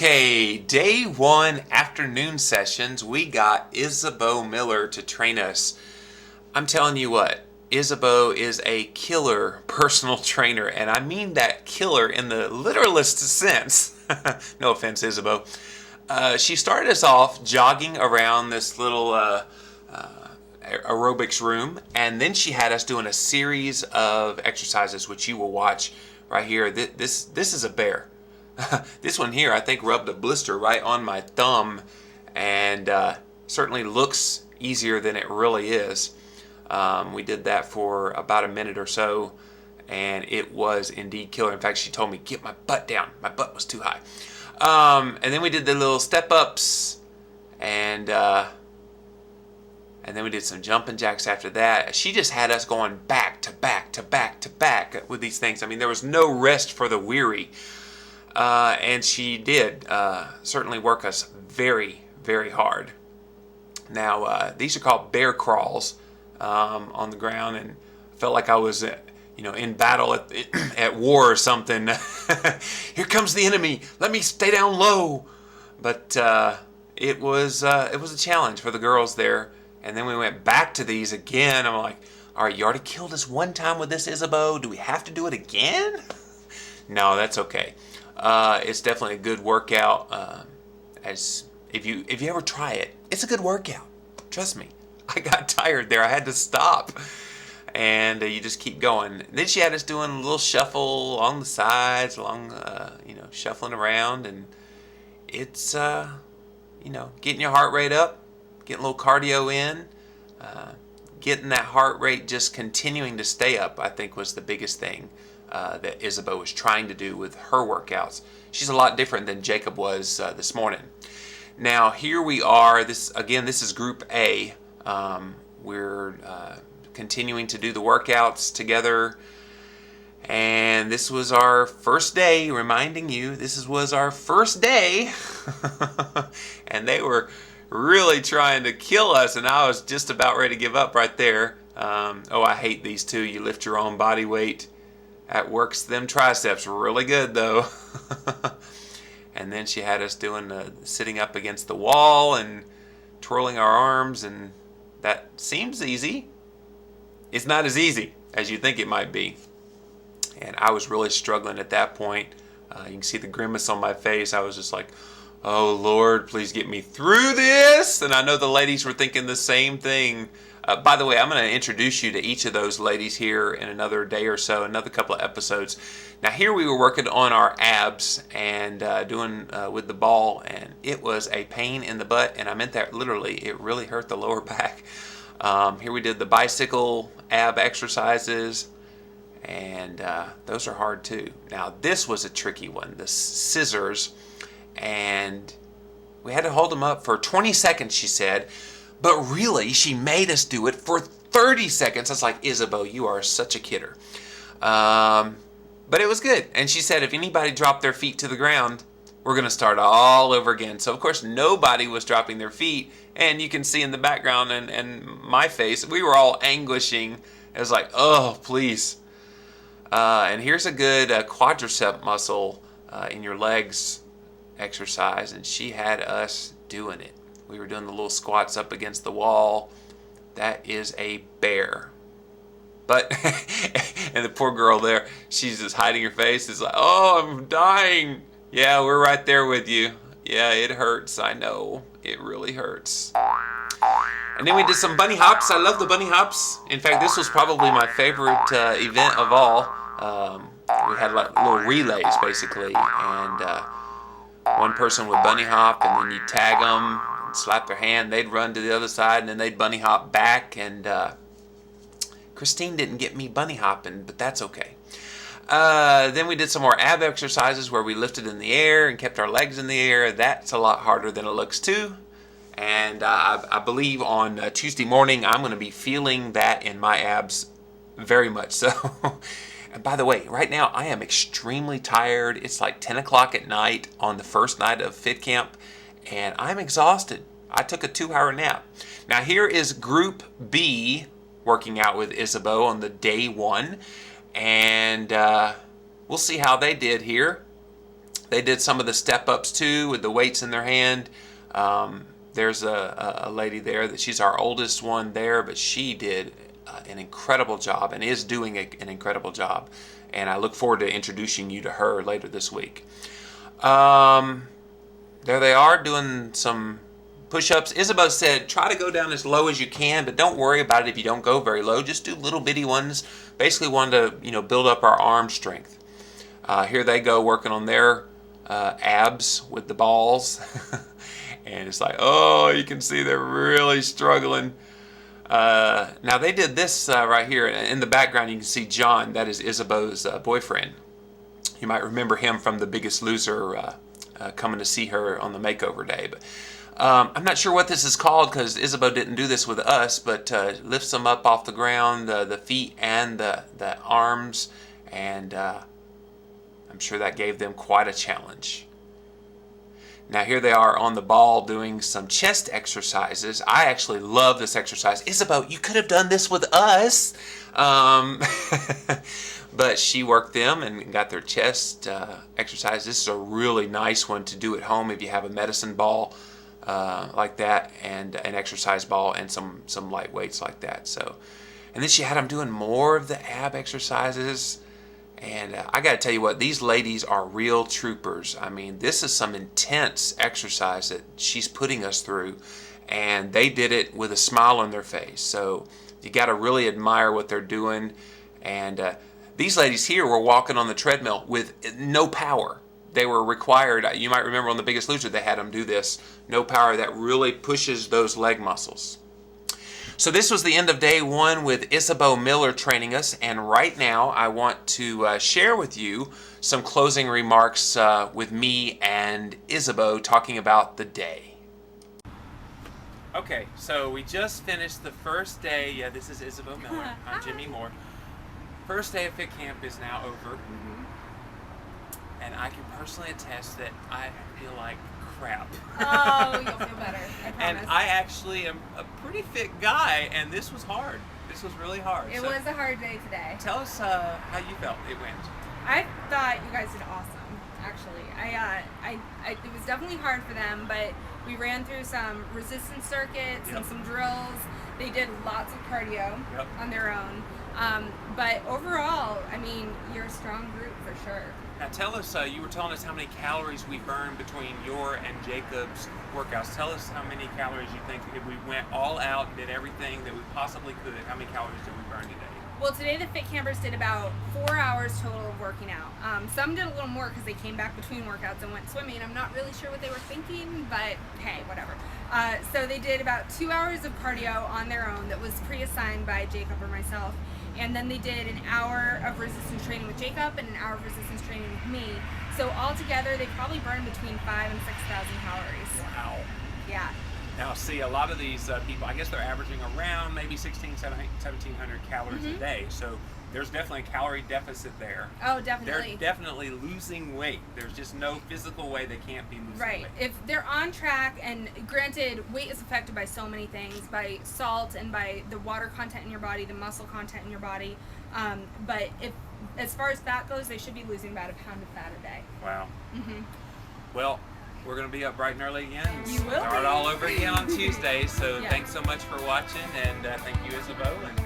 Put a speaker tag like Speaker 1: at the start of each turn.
Speaker 1: Okay, day one afternoon sessions, we got Isabeau Miller to train us. I'm telling you what, Isabeau is a killer personal trainer, and I mean that killer in the literalist sense. No offense, Isabeau. She started us off jogging around this little aerobics room, and then she had us doing a series of exercises, which you will watch right here. This is a bear. This one here, I think, rubbed a blister right on my thumb, and certainly looks easier than it really is. We did that for about a minute or so, and it was indeed killer. In fact, she told me, get my butt down. My butt was too high. And then we did the little step-ups, and then we did some jumping jacks after that. She just had us going back to back to back to back with these things. I mean, there was no rest for the weary. And she did certainly work us very, very hard. Now, these are called bear crawls on the ground, and I felt like I was, in battle at war or something. Here comes the enemy. Let me stay down low. But it was a challenge for the girls there. And then we went back to these again. I'm like, all right, you already killed us one time with this, Isabeau. Do we have to do it again? No, that's okay. It's definitely a good workout. As if you ever try it, it's a good workout. Trust me. I got tired there. I had to stop, and you just keep going. Then she had us doing a little shuffle along the sides, shuffling around, and it's getting your heart rate up, getting a little cardio in, getting that heart rate just continuing to stay up. I think was the biggest thing that Isabeau was trying to do with her workouts. She's a lot different than Jacob was this morning. Now here we are. This is Group A. We're continuing to do the workouts together, and this was our first day. Reminding you, was our first day, and they were really trying to kill us, and I was just about ready to give up right there. I hate these two. You lift your own body weight. That works them triceps really good, though. And then she had us doing sitting up against the wall and twirling our arms, and that seems easy. It's not as easy as you think it might be. And I was really struggling at that point. You can see the grimace on my face. I was just like, oh, Lord, please get me through this. And I know the ladies were thinking the same thing. By the way, I'm going to introduce you to each of those ladies here in another day or so, another couple of episodes. Now here we were working on our abs and doing with the ball, and it was a pain in the butt, and I meant that literally. It really hurt the lower back. Here we did the bicycle ab exercises, and those are hard too. Now this was a tricky one, the scissors, and we had to hold them up for 20 seconds, she said. But really, she made us do it for 30 seconds. I was like, Isabeau, you are such a kidder. But it was good. And she said if anybody dropped their feet to the ground, we're going to start all over again. So, of course, nobody was dropping their feet. And you can see in the background and my face, we were all anguishing. It was like, oh, please. And here's a good quadricep muscle in your legs exercise. And she had us doing it. We were doing the little squats up against the wall. That is a bear. But, and the poor girl there, she's just hiding her face. It's like, oh, I'm dying. Yeah, we're right there with you. Yeah, it hurts. I know. It really hurts. And then we did some bunny hops. I love the bunny hops. In fact, this was probably my favorite event of all. We had like little relays, basically. And one person would bunny hop, and then you tag them, slap their hand, they'd run to the other side, and then they'd bunny hop back. And Christine didn't get me bunny hopping, but that's okay. Then we did some more ab exercises where we lifted in the air and kept our legs in the air. That's a lot harder than it looks too. And I believe on Tuesday morning I'm going to be feeling that in my abs very much so. And by the way, right now I am extremely tired. It's like 10 o'clock at night on the first night of Fit Camp, and I'm exhausted. I took a 2-hour nap. Now here is Group B working out with Isabeau on the day 1. And we'll see how they did here. They did some of the step-ups too with the weights in their hand. There's a lady there that she's our oldest one there, but she did an incredible job and is doing an incredible job. And I look forward to introducing you to her later this week. There they are doing some push-ups. Isabeau said, try to go down as low as you can, but don't worry about it if you don't go very low. Just do little bitty ones. Basically wanted to, build up our arm strength. Here they go working on their abs with the balls. And it's like, oh, you can see they're really struggling. Now they did this right here. In the background you can see John. That is Isabeau's boyfriend. You might remember him from The Biggest Loser, coming to see her on the makeover day. But I'm not sure what this is called because Isabeau didn't do this with us, but lifts them up off the ground, the feet and the arms, and I'm sure that gave them quite a challenge. Now here they are on the ball doing some chest exercises. I actually love this exercise. Isabeau, you could have done this with us. But she worked them and got their chest exercise. This is a really nice one to do at home if you have a medicine ball like that and an exercise ball and some light weights like that. So, and then she had them doing more of the ab exercises. And I got to tell you what, these ladies are real troopers. I mean, this is some intense exercise that she's putting us through, and they did it with a smile on their face. So you got to really admire what they're doing. And these ladies here were walking on the treadmill with no power. They were required, you might remember on The Biggest Loser, they had them do this. No power, that really pushes those leg muscles. So this was the end of day 1 with Isabeau Miller training us, and right now I want to share with you some closing remarks with me and Isabeau talking about the day. Okay, so we just finished the first day. Yeah, this is Isabeau Miller. I'm Jimmy Moore. First day of Fit Camp is now over, and I can personally attest that I feel like crap.
Speaker 2: Oh, you'll feel better, I promise.
Speaker 1: And I actually am a pretty fit guy, and this was hard. This was really hard.
Speaker 2: It was a hard day today.
Speaker 1: Tell us how you felt it went.
Speaker 2: I thought you guys did awesome, actually. It was definitely hard for them, but we ran through some resistance circuits and some drills. They did lots of cardio on their own. But overall, I mean, you're a strong group for sure.
Speaker 1: Now tell us, you were telling us how many calories we burned between your and Jacob's workouts. Tell us how many calories you think, if we went all out and did everything that we possibly could, how many calories did we burn today?
Speaker 2: Well, today the Fit Campers did about 4 hours total of working out. Some did a little more because they came back between workouts and went swimming. I'm not really sure what they were thinking, but hey, whatever. So they did about 2 hours of cardio on their own that was pre-assigned by Jacob or myself. And then they did an hour of resistance training with Jacob and an hour of resistance training with me. So altogether, they probably burned between 5,000 and 6,000 calories.
Speaker 1: Wow.
Speaker 2: Yeah.
Speaker 1: Now, see, a lot of these people, I guess they're averaging around maybe 1,700 calories a day. So there's definitely a calorie deficit there.
Speaker 2: Oh, definitely.
Speaker 1: They're definitely losing weight. There's just no physical way they can't be losing weight.
Speaker 2: Right. If they're on track, and granted, weight is affected by so many things, by salt and by the water content in your body, the muscle content in your body. But if, as far as fat goes, they should be losing about 1 pound of fat a day.
Speaker 1: Wow. Well, we're going to be up bright and early again.
Speaker 2: You will
Speaker 1: Start
Speaker 2: be.
Speaker 1: all over again on Tuesday. So thanks so much for watching, and thank you, Isabeau. And